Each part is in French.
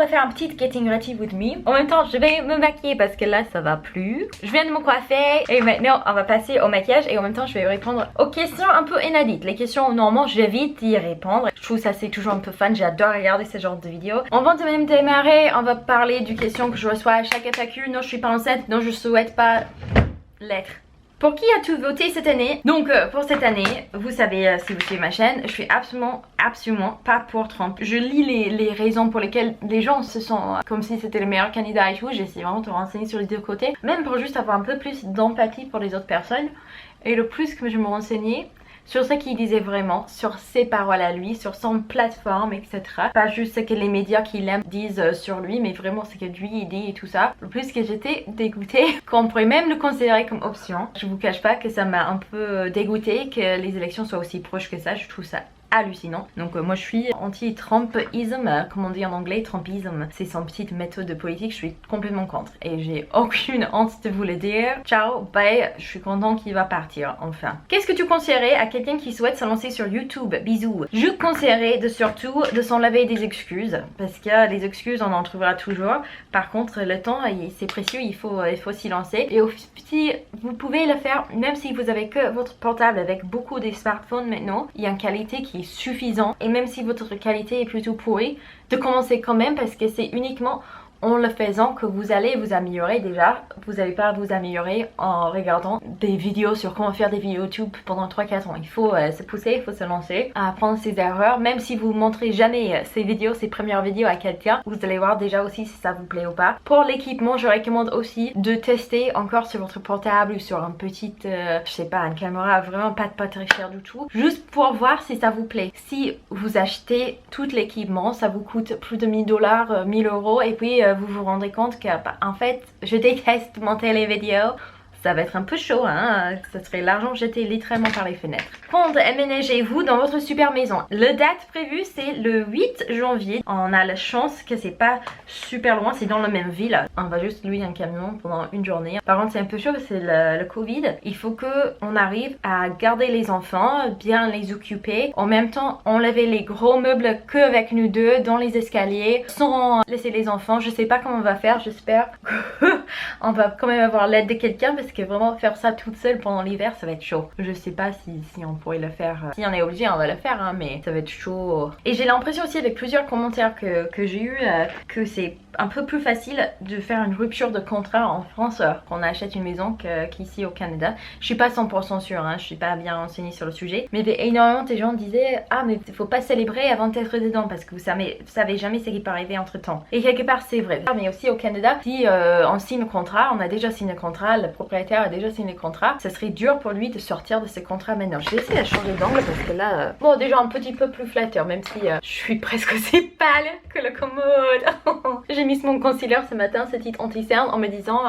faire un petit getting ready with me. En même temps, je vais me maquiller parce que là, ça va plus. Je viens de me coiffer et maintenant, on va passer au maquillage et en même temps, je vais répondre aux questions un peu inédites. Les questions, normalement, j'évite d'y répondre. Je trouve ça c'est toujours un peu fun. J'adore regarder ce genre de vidéos. On va de même démarrer. On va parler du question que je reçois à chaque FAQ. Non, je suis pas enceinte. Non, je souhaite pas l'être. Pour qui as-tu voté cette année? Donc pour cette année, vous savez si vous suivez ma chaîne, je suis absolument pas pour Trump. Je lis les raisons pour lesquelles les gens se sentent comme si c'était le meilleur candidat et tout. J'essaie vraiment de me renseigner sur les deux côtés, même pour juste avoir un peu plus d'empathie pour les autres personnes. Et le plus que je me renseignais sur ce qu'il disait vraiment, sur ses paroles à lui, sur son plateforme, etc. Pas juste ce que les médias qu'il aime disent sur lui, mais vraiment ce que lui il dit et tout ça. Le plus que j'étais dégoûtée, qu'on pourrait même le considérer comme option. Je vous cache pas que ça m'a un peu dégoûtée que les élections soient aussi proches que ça. Je trouve ça hallucinant. Donc moi je suis anti-Trumpisme, comme on dit en anglais, Trumpisme, c'est son petite méthode politique, je suis complètement contre et j'ai aucune honte de vous le dire. Ciao, bye, je suis contente qu'il va partir enfin. Qu'est-ce que tu conseillerais à quelqu'un qui souhaite se lancer sur YouTube? Bisous. Je conseillerais surtout de s'enlever des excuses parce que les excuses on en trouvera toujours. Par contre le temps c'est précieux, il faut s'y lancer et aussi vous pouvez le faire même si vous avez que votre portable. Avec beaucoup des smartphones maintenant, il y a une qualité qui est suffisant et même si votre qualité est plutôt pourrie, de commencer quand même parce que c'est uniquement en le faisant que vous allez vous améliorer. Déjà vous n'allez pas vous améliorer en regardant des vidéos sur comment faire des vidéos YouTube pendant 3-4 ans. Il faut se pousser, il faut se lancer, à apprendre ses erreurs. Même si vous montrez jamais ces vidéos, ces premières vidéos à quelqu'un, vous allez voir déjà aussi si ça vous plaît ou pas. Pour l'équipement, je recommande aussi de tester encore sur votre portable ou sur un petit je sais pas, une caméra vraiment pas très cher du tout, juste pour voir si ça vous plaît. Si vous achetez tout l'équipement, ça vous coûte plus de 1000 $, 1000 € et puis vous vous rendrez compte que en fait je déteste monter les vidéos, ça va être un peu chaud, hein, ça serait l'argent jeté littéralement par les fenêtres. Quand déménagez-vous dans votre super maison? Le date prévue c'est le 8 janvier. On a la chance que c'est pas super loin, c'est dans la même ville. On va juste louer un camion pendant une journée. Par contre c'est un peu chaud, c'est le Covid. Il faut que on arrive à garder les enfants, bien les occuper. En même temps enlever les gros meubles qu'avec nous deux dans les escaliers, sans laisser les enfants. Je sais pas comment on va faire, j'espère on va quand même avoir l'aide de quelqu'un parce que vraiment faire ça toute seule pendant l'hiver ça va être chaud. Je sais pas si on pourrait le faire, si on est obligé on va le faire hein, mais ça va être chaud. Et j'ai l'impression aussi avec plusieurs commentaires que j'ai eu que c'est un peu plus facile de faire une rupture de contrat en France quand on achète une maison qu'ici au Canada. Je suis pas 100% sûre, hein, je suis pas bien renseignée sur le sujet, mais énormément de gens disaient ah mais faut pas célébrer avant d'être dedans parce que vous savez jamais ce qui peut arriver entre temps. Et quelque part c'est vrai, mais aussi au Canada si on signe le contrat, on a déjà signé le contrat, le propriétaire a déjà signé le contrat, ça serait dur pour lui de sortir de ce contrat maintenant. Je vais essayer de changer d'angle parce que là bon déjà un petit peu plus flatteur même si je suis presque aussi pâle que le commode. J'ai mis mon concealer ce matin, ce petit anti-cerne, en me disant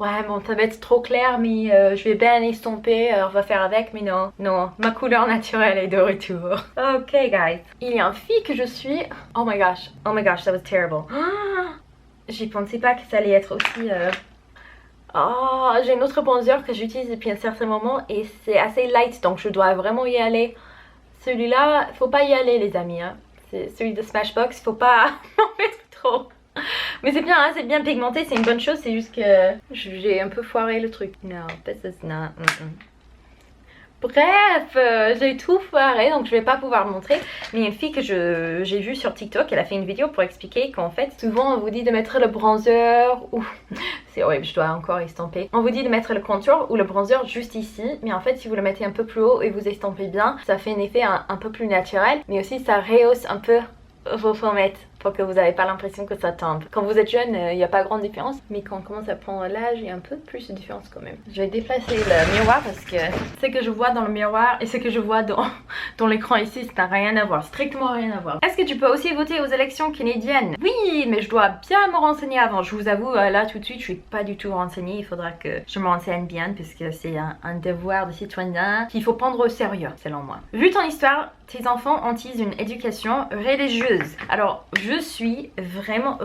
ouais bon ça va être trop clair mais je vais bien estomper, on va faire avec, mais non, ma couleur naturelle est de retour. Ok guys, il y a un fille que je suis, oh my gosh, that was terrible. J'y pensais pas que ça allait être aussi oh, j'ai une autre bronzer que j'utilise depuis un certain moment et c'est assez light donc je dois vraiment y aller. Celui-là, faut pas y aller les amis hein. C'est celui de Smashbox, faut pas en mettre trop. Mais c'est bien, hein, c'est bien pigmenté, c'est une bonne chose, c'est juste que j'ai un peu foiré le truc. No, this is not. Bref, j'ai tout foiré donc je vais pas pouvoir montrer. Mais il y a une fille que j'ai vue sur TikTok, elle a fait une vidéo pour expliquer qu'en fait souvent on vous dit de mettre le bronzer ou... c'est horrible, je dois encore estomper. On vous dit de mettre le contour ou le bronzer juste ici, mais en fait si vous le mettez un peu plus haut et vous estampez bien, ça fait un effet un peu plus naturel, mais aussi ça rehausse un peu vos pommettes pour que vous n'avez pas l'impression que ça tombe. Quand vous êtes jeune, il n'y a pas grande différence, mais quand on commence à prendre l'âge, il y a un peu plus de différence quand même. Je vais déplacer le miroir parce que ce que je vois dans le miroir et ce que je vois dans l'écran ici, ça n'a rien à voir, strictement rien à voir. Est-ce que tu peux aussi voter aux élections canadiennes? Oui, mais je dois bien me renseigner avant. Je vous avoue, là tout de suite, je suis pas du tout renseignée. Il faudra que je me renseigne bien parce que c'est un devoir de citoyen qu'il faut prendre au sérieux, selon moi. Vu ton histoire, tes enfants ont-ils une éducation religieuse? Alors, je je suis vraiment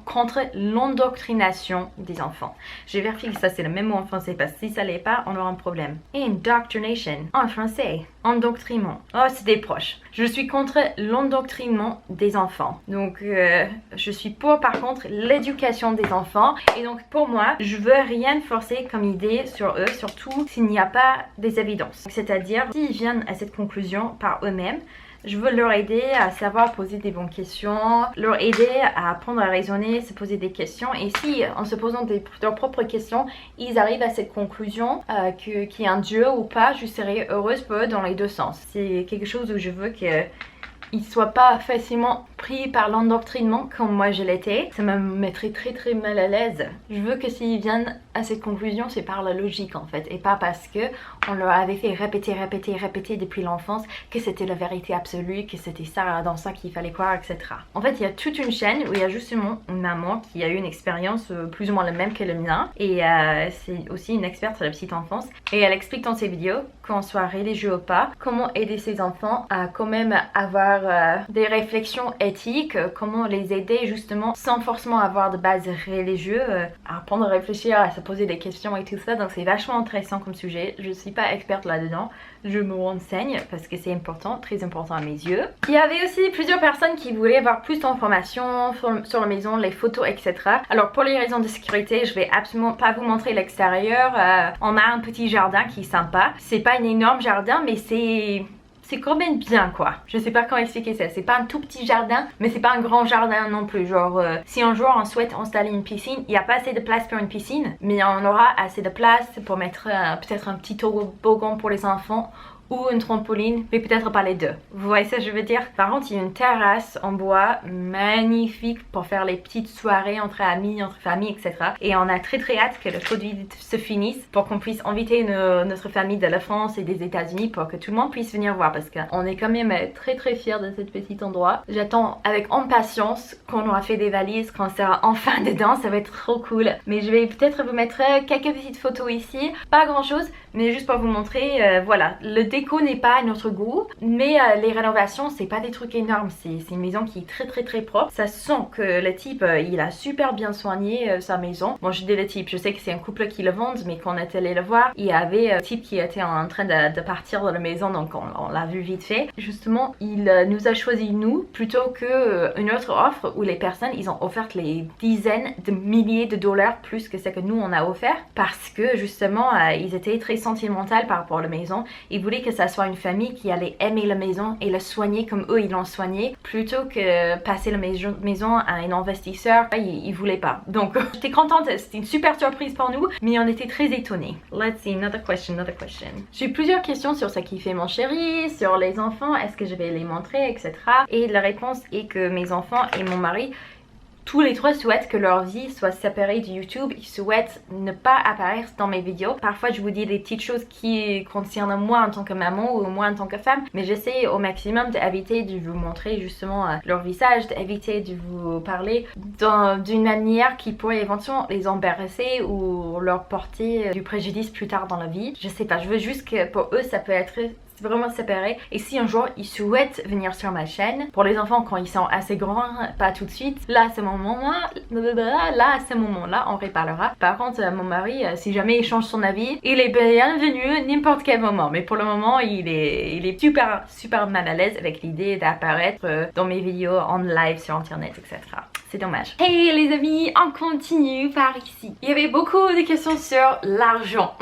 contre l'endoctrination des enfants. J'ai vérifié que ça c'est le même mot en français parce que si ça l'est pas, on aura un problème. Indoctrination en français. Endoctrinement. Oh, c'est des proches. Je suis contre l'endoctrinement des enfants. Donc, je suis pour, par contre, l'éducation des enfants. Et donc, pour moi, je veux rien forcer comme idée sur eux, surtout s'il n'y a pas des évidences. C'est-à-dire, s'ils viennent à cette conclusion par eux-mêmes, je veux leur aider à savoir poser des bonnes questions, leur aider à apprendre à raisonner, se poser des questions. Et si, en se posant leurs propres questions, ils arrivent à cette conclusion qu'il y a un Dieu ou pas, je serai heureuse pour eux dans les deux sens. C'est quelque chose où je veux qu'ils ne soient pas facilement pris par l'endoctrinement comme moi je l'étais. Ça me mettrait très mal à l'aise. Je veux que s'ils viennent à cette conclusion, c'est par la logique en fait, et pas parce que on leur avait fait répéter depuis l'enfance que c'était la vérité absolue, que c'était ça dans ça qu'il fallait croire, etc. En fait, il y a toute une chaîne où il y a justement une maman qui a eu une expérience plus ou moins la même que le mien, et c'est aussi une experte sur la petite enfance, et elle explique dans ses vidéos, qu'on soit religieux ou pas, comment aider ses enfants à quand même avoir des réflexions éthiques, comment les aider justement sans forcément avoir de base religieuse, à apprendre à réfléchir, à se poser des questions et tout ça. Donc c'est vachement intéressant comme sujet. Je suis pas experte là-dedans, je me renseigne parce que c'est important, très important à mes yeux. Il y avait aussi plusieurs personnes qui voulaient avoir plus d'informations sur la maison, les photos, etc. Alors pour les raisons de sécurité, je vais absolument pas vous montrer l'extérieur. On a un petit jardin qui est sympa. C'est pas un énorme jardin, mais c'est quand même bien quoi. Je sais pas comment expliquer ça. C'est pas un tout petit jardin, mais c'est pas un grand jardin non plus. Genre, si un jour on souhaite installer une piscine, il n'y a pas assez de place pour une piscine, mais on aura assez de place pour mettre peut-être un petit toboggan pour les enfants ou une trampoline, mais peut-être pas les deux. Vous voyez ça, je veux dire? Par contre, il y a une terrasse en bois magnifique pour faire les petites soirées entre amis, entre familles, etc. Et on a très hâte que le Covid se finisse pour qu'on puisse inviter notre famille de la France et des États-Unis pour que tout le monde puisse venir voir parce qu'on est quand même très fiers de cet petit endroit. J'attends avec impatience qu'on aura fait des valises, qu'on sera enfin dedans, ça va être trop cool. Mais je vais peut-être vous mettre quelques petites photos ici, pas grand chose, mais juste pour vous montrer, voilà, le déco n'est pas à notre goût, mais les rénovations c'est pas des trucs énormes, c'est une maison qui est très propre. Ça sent que le type il a super bien soigné sa maison. Bon, je dis le type, je sais que c'est un couple qui le vend, mais quand on est allé le voir, il y avait un type qui était en train de partir de la maison, donc on l'a vu vite fait. Justement, il nous a choisi nous plutôt que une autre offre où les personnes ils ont offert les dizaines de milliers de dollars plus que ce que nous on a offert, parce que justement ils étaient très sentimentaux par rapport à la maison. Ils voulaient que ça soit une famille qui allait aimer la maison et la soigner comme eux ils l'ont soignée, plutôt que passer la maison à un investisseur. Ils voulaient pas. Donc j'étais contente, c'était une super surprise pour nous, mais on était très étonnés. Let's see, another question. J'ai eu plusieurs questions sur ce qui fait mon chéri, sur les enfants, est-ce que je vais les montrer, etc. Et la réponse est que mes enfants et mon mari, tous les trois souhaitent que leur vie soit séparée du YouTube. Ils souhaitent ne pas apparaître dans mes vidéos. Parfois je vous dis des petites choses qui concernent moi en tant que maman ou moi en tant que femme, mais j'essaie au maximum d'éviter de vous montrer justement leur visage, d'éviter de vous parler d'une manière qui pourrait éventuellement les embarrasser ou leur porter du préjudice plus tard dans la vie. Je sais pas, je veux juste que pour eux ça peut être vraiment séparé. Et si un jour ils souhaitent venir sur ma chaîne, pour les enfants quand ils sont assez grands, pas tout de suite, là à ce moment-là, on reparlera. Par contre mon mari, si jamais il change son avis, il est bienvenu n'importe quel moment, mais pour le moment il est super mal à l'aise avec l'idée d'apparaître dans mes vidéos en live sur internet, etc. C'est dommage. Hey les amis, on continue par ici. Il y avait beaucoup de questions sur l'argent.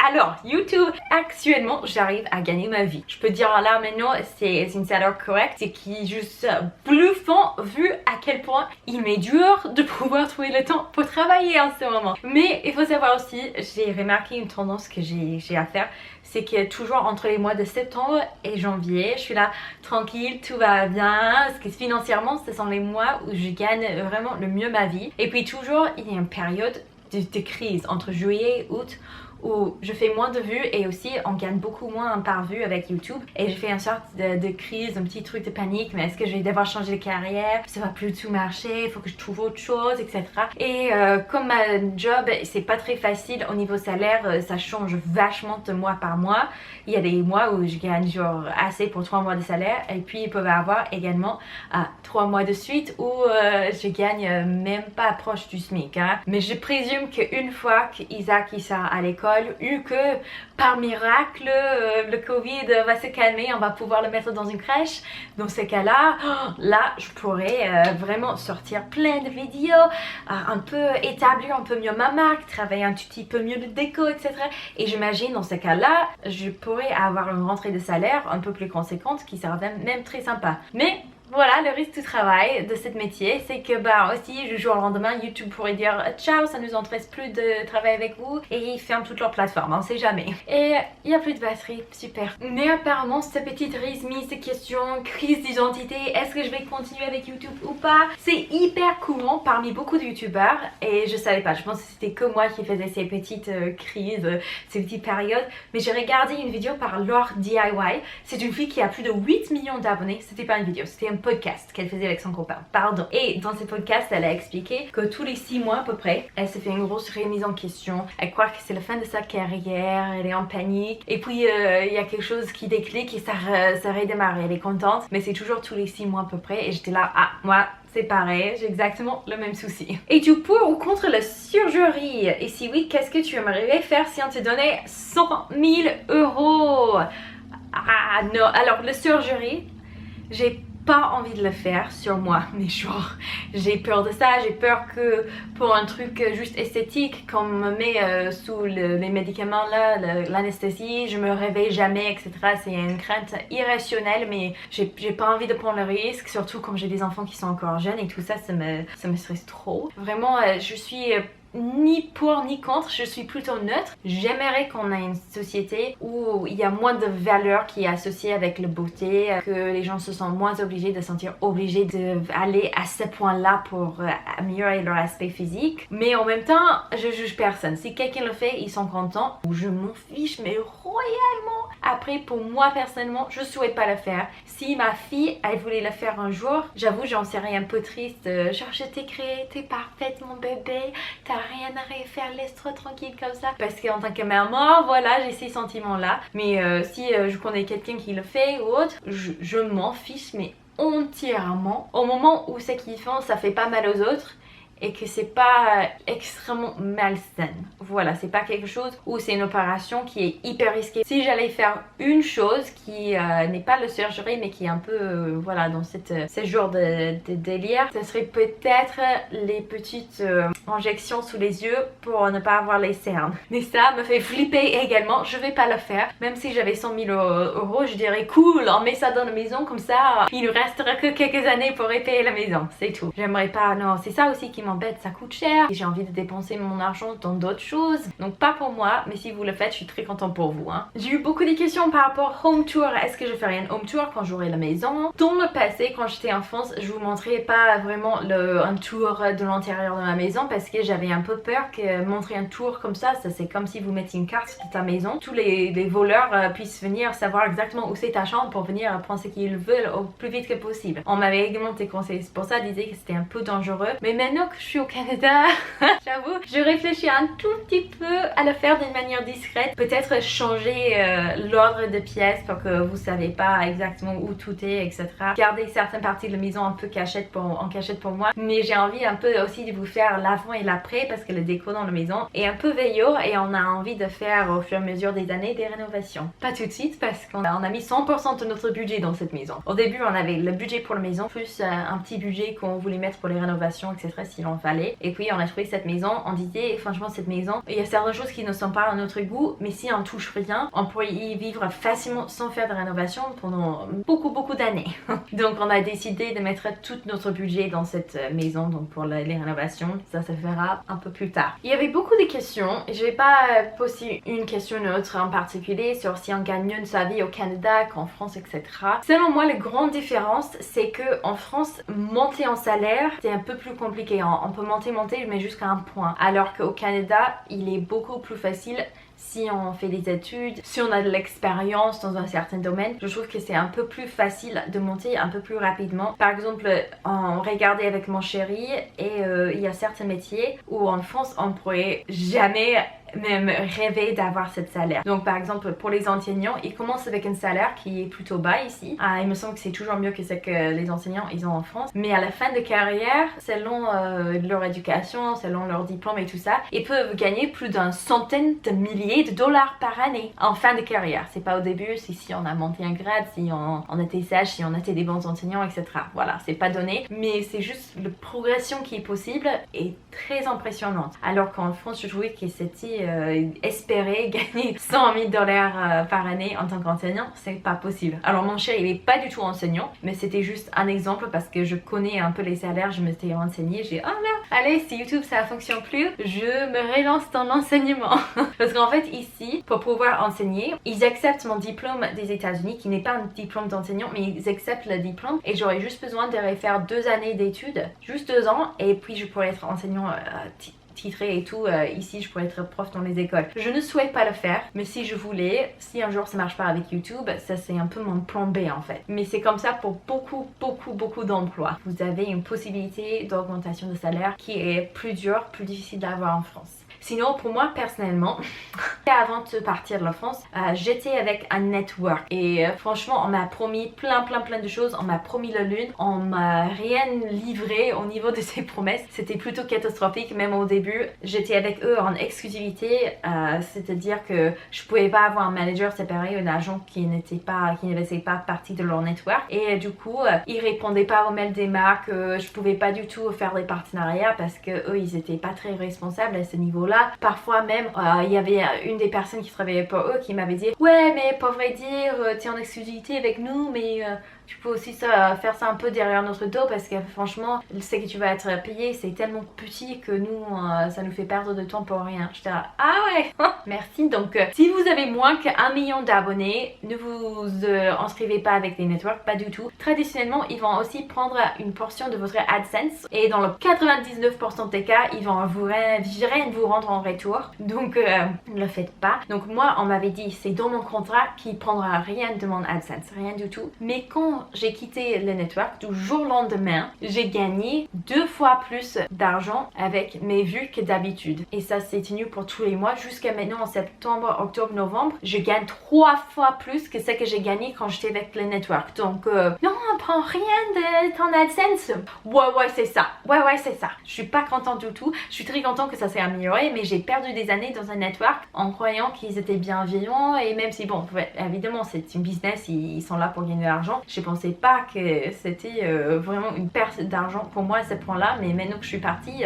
Alors YouTube, actuellement j'arrive à gagner ma vie. Je peux dire là maintenant c'est une salaire correcte, c'est qui est juste bluffant vu à quel point il m'est dur de pouvoir trouver le temps pour travailler en ce moment. Mais il faut savoir aussi, j'ai remarqué une tendance que j'ai à faire, c'est que toujours entre les mois de septembre et janvier, je suis là tranquille, tout va bien, parce que financièrement ce sont les mois où je gagne vraiment le mieux ma vie. Et puis toujours il y a une période de crise entre juillet et août où je fais moins de vues et aussi on gagne beaucoup moins par vue avec YouTube. Et j'ai fait une sorte de crise, un petit truc de panique, mais est-ce que je vais devoir changer de carrière? Ça va plus du tout marcher, il faut que je trouve autre chose, etc. Et comme ma job, c'est pas très facile au niveau salaire, ça change vachement de mois par mois. Il y a des mois où je gagne genre assez pour 3 mois de salaire et puis il peut y avoir également 3 mois de suite où je gagne même pas proche du SMIC. Hein. Mais je présume qu'une fois qu'Isaac il sera à l'école, ou que par miracle le Covid va se calmer, on va pouvoir le mettre dans une crèche. Dans ces cas-là, là je pourrais vraiment sortir plein de vidéos, un peu établir un peu mieux ma marque, travailler un petit peu mieux de déco, etc. Et j'imagine dans ces cas-là, je pourrais avoir une rentrée de salaire un peu plus conséquente qui sera même très sympa. Mais voilà, le risque du travail de ce métier, c'est que aussi du jour au lendemain, YouTube pourrait dire ciao, ça nous intéresse plus de travailler avec vous et ils ferment toute leur plateforme, on sait jamais. Et il n'y a plus de batterie, super. Mais apparemment, cette petite risque, ces questions, crise d'identité, est-ce que je vais continuer avec YouTube ou pas? C'est hyper courant parmi beaucoup de youtubeurs et je savais pas, je pense que c'était que moi qui faisais ces petites crises, ces petites périodes. Mais j'ai regardé une vidéo par Laure DIY, c'est une fille qui a plus de 8 millions d'abonnés, c'était pas une vidéo, c'était un podcast qu'elle faisait avec son copain, pardon. Et dans ce podcast, elle a expliqué que tous les 6 mois à peu près, elle se fait une grosse remise en question. Elle croit que c'est la fin de sa carrière, elle est en panique. Et puis il y a quelque chose qui déclic et ça redémarre. Elle est contente, mais c'est toujours tous les 6 mois à peu près. Et j'étais là, moi c'est pareil, j'ai exactement le même souci. Es-tu pour ou contre la surgerie? Et si oui, qu'est-ce que tu aimerais faire si on te donnait 100 000 euros? Ah non, alors la surgerie, j'ai pas envie de le faire sur moi, mais genre j'ai peur de ça, j'ai peur que pour un truc juste esthétique qu'on me met sous les médicaments là, l'anesthésie, je me réveille jamais, etc. C'est une crainte irrationnelle, mais j'ai pas envie de prendre le risque, surtout quand j'ai des enfants qui sont encore jeunes et tout ça, ça me stresse trop. Vraiment, je suis ni pour ni contre, je suis plutôt neutre. J'aimerais qu'on ait une société où il y a moins de valeur qui est associée avec la beauté, que les gens se sentent moins obligés de se sentir obligés d'aller à ce point-là pour améliorer leur aspect physique. Mais en même temps, je juge personne. Si quelqu'un le fait, ils sont contents. Je m'en fiche, mais royalement. Après, pour moi personnellement, je souhaite pas le faire. Si ma fille, elle voulait le faire un jour, j'avoue, j'en serais un peu triste. Genre, je t'ai créé, t'es parfaite mon bébé, t'as rien à refaire, laisse-toi tranquille comme ça. Parce qu'en tant que maman, voilà, j'ai ces sentiments-là. Mais si je connais quelqu'un qui le fait ou autre, je m'en fiche, mais entièrement. Au moment où c'est qu'ils font, ça fait pas mal aux autres. Et que c'est pas extrêmement malsain. Voilà, c'est pas quelque chose où c'est une opération qui est hyper risquée. Si j'allais faire une chose qui n'est pas le surgerie mais qui est un peu voilà dans ce genre de délire, ce serait peut-être les petites injections sous les yeux pour ne pas avoir les cernes. Mais ça me fait flipper également, je vais pas le faire. Même si j'avais 100 000 euros, je dirais cool, on met ça dans la maison comme ça, il nous restera que quelques années pour réparer la maison, c'est tout. J'aimerais pas, non, c'est ça aussi qui m'embête, ça coûte cher et j'ai envie de dépenser mon argent dans d'autres choses, donc pas pour moi, mais si vous le faites, je suis très contente pour vous. Hein. J'ai eu beaucoup de questions par rapport home tour. Est-ce que je ferai un home tour quand j'aurai la maison? Dans le passé, quand j'étais en France, je vous montrais pas vraiment un tour de l'intérieur de ma maison parce que j'avais un peu peur que montrer un tour comme ça c'est comme si vous mettiez une carte de ta maison. Tous les voleurs puissent venir savoir exactement où c'est ta chambre pour venir prendre ce qu'ils veulent au plus vite que possible. On m'avait également conseillé pour ça, disait que c'était un peu dangereux, mais maintenant que je suis au Canada, j'avoue, je réfléchis un tout petit peu à le faire d'une manière discrète. Peut-être changer l'ordre de pièces pour que vous savez pas exactement où tout est, etc. Garder certaines parties de la maison un peu en cachette pour moi. Mais j'ai envie un peu aussi de vous faire l'avant et l'après parce que le déco dans la maison est un peu vieillot et on a envie de faire au fur et à mesure des années des rénovations. Pas tout de suite parce qu'on a mis 100% de notre budget dans cette maison. Au début, on avait le budget pour la maison plus un petit budget qu'on voulait mettre pour les rénovations, etc. si l'on fallait. Et puis on a trouvé cette maison, on disait franchement cette maison, il y a certaines choses qui ne sont pas à notre goût, mais si on touche rien, on pourrait y vivre facilement sans faire de rénovation pendant beaucoup d'années. Donc on a décidé de mettre tout notre budget dans cette maison, donc pour les rénovations, ça se fera un peu plus tard. Il y avait beaucoup de questions, je vais pas poser une question ou une autre en particulier sur si on gagne mieux de sa vie au Canada qu'en France, etc. Selon moi, la grande différence, c'est que en France, monter en salaire, c'est un peu plus compliqué. On peut monter, mais jusqu'à un point. Alors qu'au Canada, il est beaucoup plus facile si on fait des études, si on a de l'expérience dans un certain domaine, je trouve que c'est un peu plus facile de monter un peu plus rapidement. Par exemple, on regardait avec mon chéri et il y a certains métiers où en France on pourrait jamais même rêver d'avoir cette salaire. Donc par exemple pour les enseignants, ils commencent avec un salaire qui est plutôt bas ici. Il me semble que c'est toujours mieux que ce que les enseignants ils ont en France. Mais à la fin de carrière, selon leur éducation, selon leur diplôme et tout ça, ils peuvent gagner plus d'une centaine de milliers de dollars par année en fin de carrière. C'est pas au début, c'est si on a monté un grade, si on était sage, si on était des bons enseignants, etc. Voilà, c'est pas donné, mais c'est juste la progression qui est possible et très impressionnante. Alors qu'en France, je trouvais que c'était espérer gagner 100 000 dollars par année en tant qu'enseignant, c'est pas possible. Alors mon chéri, il est pas du tout enseignant, mais c'était juste un exemple parce que je connais un peu les salaires, je m'étais renseignée, j'ai oh merde, allez, si YouTube ça fonctionne plus, je me relance dans l'enseignement. Parce qu'en fait ici, pour pouvoir enseigner, ils acceptent mon diplôme des États-Unis qui n'est pas un diplôme d'enseignant, mais ils acceptent le diplôme et j'aurais juste besoin de refaire 2 années d'études, juste 2 ans, et puis je pourrais être enseignant titré et tout, ici je pourrais être prof dans les écoles. Je ne souhaite pas le faire, mais si je voulais, si un jour ça marche pas avec YouTube, ça c'est un peu mon plan B en fait. Mais c'est comme ça pour beaucoup d'emplois. Vous avez une possibilité d'augmentation de salaire qui est plus dure, plus difficile d'avoir en France. Sinon, pour moi personnellement, avant de partir de la France, j'étais avec un network et franchement, on m'a promis plein de choses. On m'a promis la lune, on m'a rien livré au niveau de ces promesses. C'était plutôt catastrophique, même au début. J'étais avec eux en exclusivité, c'est-à-dire que je pouvais pas avoir un manager séparé, un agent qui ne faisait pas partie de leur network. Et du coup, ils répondaient pas aux mails des marques. Je pouvais pas du tout faire des partenariats parce que eux, ils étaient pas très responsables à ce niveau-là. Parfois même, il y avait une des personnes qui travaillait pour eux qui m'avait dit ouais mais pour vrai dire t'es en exclusivité avec nous mais tu peux aussi faire ça un peu derrière notre dos parce que franchement ce que tu vas être payé c'est tellement petit que nous ça nous fait perdre de temps pour rien. J'étais là ah ouais merci. Donc si vous avez moins qu'1 million d'abonnés, ne vous inscrivez pas avec les networks, pas du tout. Traditionnellement ils vont aussi prendre une portion de votre AdSense et dans le 99% des cas ils vont rien vous rendre en retour, donc ne le faites pas. Donc moi on m'avait dit c'est dans mon contrat qu'il prendra rien de mon AdSense, rien du tout. Mais quand j'ai quitté le network, du jour au lendemain, j'ai gagné 2 fois plus d'argent avec mes vues que d'habitude. Et ça c'est tenu pour tous les mois jusqu'à maintenant en septembre, octobre, novembre. Je gagne 3 fois plus que ce que j'ai gagné quand j'étais avec le network. Donc non, on prend rien de ton AdSense. Ouais c'est ça. Ouais c'est ça. Je suis pas contente du tout. Je suis très contente que ça s'est amélioré, mais j'ai perdu des années dans un network en croyant qu'ils étaient bienveillants et même si bon, évidemment c'est une business, ils sont là pour gagner de l'argent. Je pensais pas que c'était vraiment une perte d'argent pour moi à ce point-là, mais maintenant que je suis partie,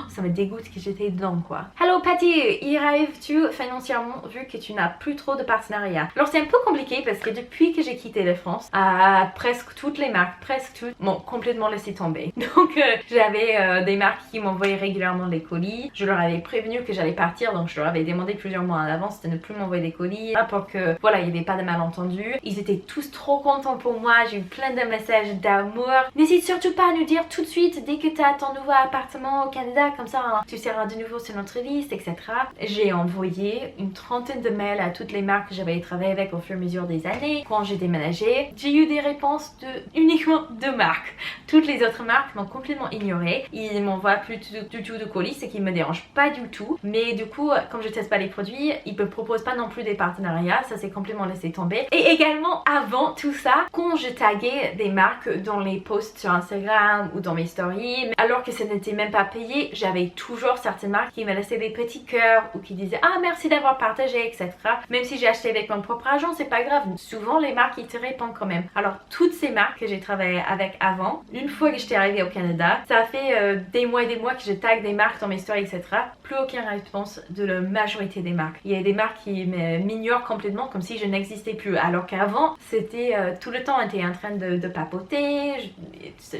ça me dégoûte que j'étais dedans quoi. Hello Patty, y arrives-tu financièrement vu que tu n'as plus trop de partenariats? Alors c'est un peu compliqué parce que depuis que j'ai quitté la France, presque toutes les marques, m'ont complètement laissé tomber. Donc j'avais des marques qui m'envoyaient régulièrement des colis. Je leur avais prévenu que j'allais partir, donc je leur avais demandé plusieurs mois en avance de ne plus m'envoyer des colis pour que voilà, il n'y avait pas de malentendu. Ils étaient tous trop contents pour moi, j'ai eu plein de messages d'amour. N'hésite surtout pas à nous dire tout de suite dès que tu as ton nouveau appartement au Canada, comme ça hein, tu seras de nouveau sur notre liste, etc. J'ai envoyé une trentaine de mails à toutes les marques que j'avais travaillé avec au fur et à mesure des années. Quand j'ai déménagé, j'ai eu des réponses de uniquement 2 marques. Toutes les autres marques m'ont complètement ignoré. Ils m'envoient plus du tout de colis, ce qui me dérange pas du tout. Mais du coup, comme je teste pas les produits, ils me proposent pas non plus des partenariats. Ça c'est complètement laissé tomber. Et également avant tout ça, quand je taguais des marques dans les posts sur Instagram ou dans mes stories, alors que ça n'était même pas payé, j'avais toujours certaines marques qui me laissaient des petits cœurs ou qui disaient ah merci d'avoir partagé, etc. Même si j'ai acheté avec mon propre argent, c'est pas grave. Souvent les marques ils te répondent quand même. Alors toutes ces marques que j'ai travaillé avec avant, une fois que j'étais arrivée au Canada, ça a fait des mois et des mois que je tag des marques dans mes stories, etc. Plus aucune réponse de la majorité des marques. Il y a des marques qui m'ignorent complètement comme si je n'existais plus. Alors qu'avant, c'était tout le temps un était en train de papoter,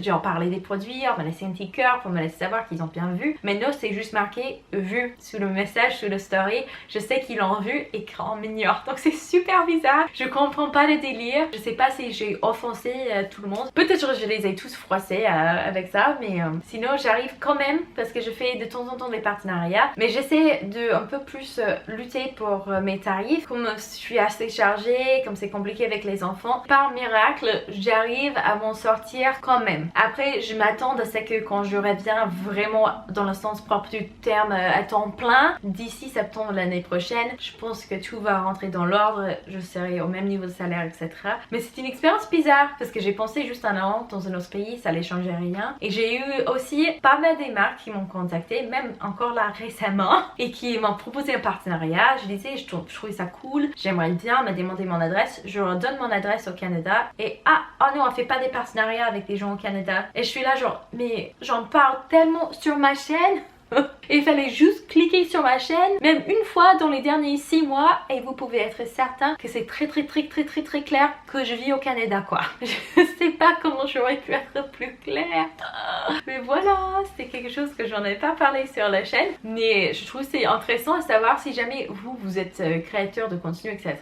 genre parler des produits, on m'a laissé un petit cœur pour me laisser savoir qu'ils ont bien vu. Mais non, c'est juste marqué vu sous le message, sous le story. Je sais qu'ils l'ont vu, écran mignon. Donc c'est super bizarre. Je comprends pas le délire. Je sais pas si j'ai offensé tout le monde. Peut-être que je les ai tous froissés avec ça, mais sinon j'arrive quand même parce que je fais de temps en temps des partenariats. Mais j'essaie de un peu plus lutter pour mes tarifs. Comme je suis assez chargée, comme c'est compliqué avec les enfants, par miracle, j'arrive à m'en sortir quand même. Après, je m'attends à ce que quand je reviens vraiment dans le sens propre du terme à temps plein, d'ici septembre l'année prochaine, je pense que tout va rentrer dans l'ordre, je serai au même niveau de salaire, etc. Mais c'est une expérience bizarre parce que j'ai pensé juste un an dans un autre pays, ça allait changer rien. Et j'ai eu aussi pas mal des marques qui m'ont contacté, même encore là récemment, et qui m'ont proposé un partenariat. Je disais, je trouvais ça cool, j'aimerais bien me demander mon adresse, je leur donne mon adresse au Canada et oh non, on fait pas des partenariats avec des gens au Canada. Et je suis là genre, mais j'en parle tellement sur ma chaîne. Et il fallait juste cliquer sur ma chaîne, même une fois dans les derniers 6 mois, et vous pouvez être certain que c'est très clair que je vis au Canada quoi. Je sais pas comment j'aurais pu être plus claire. Mais voilà, c'est quelque chose que j'en ai pas parlé sur la chaîne. Mais je trouve c'est intéressant à savoir si jamais vous êtes créateur de contenu, etc.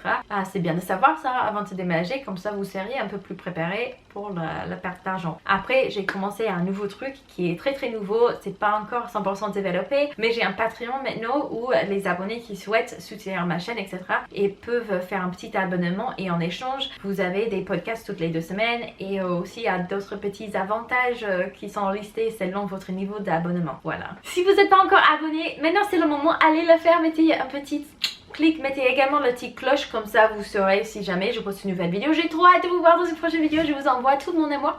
C'est bien de savoir ça avant de déménager, comme ça vous seriez un peu plus préparé pour la perte d'argent. Après, j'ai commencé un nouveau truc qui est très nouveau, c'est pas encore 100% développé, mais j'ai un Patreon maintenant où les abonnés qui souhaitent soutenir ma chaîne, etc. et peuvent faire un petit abonnement et en échange, vous avez des podcasts toutes les 2 semaines et aussi il y a d'autres petits avantages qui sont listés selon votre niveau d'abonnement. Voilà. Si vous n'êtes pas encore abonné, maintenant c'est le moment, allez le faire, mettez un petit clic, mettez également la petite cloche, comme ça vous saurez si jamais je poste une nouvelle vidéo. J'ai trop hâte de vous voir dans une prochaine vidéo, je vous envoie tout mon amour.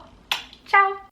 Ciao!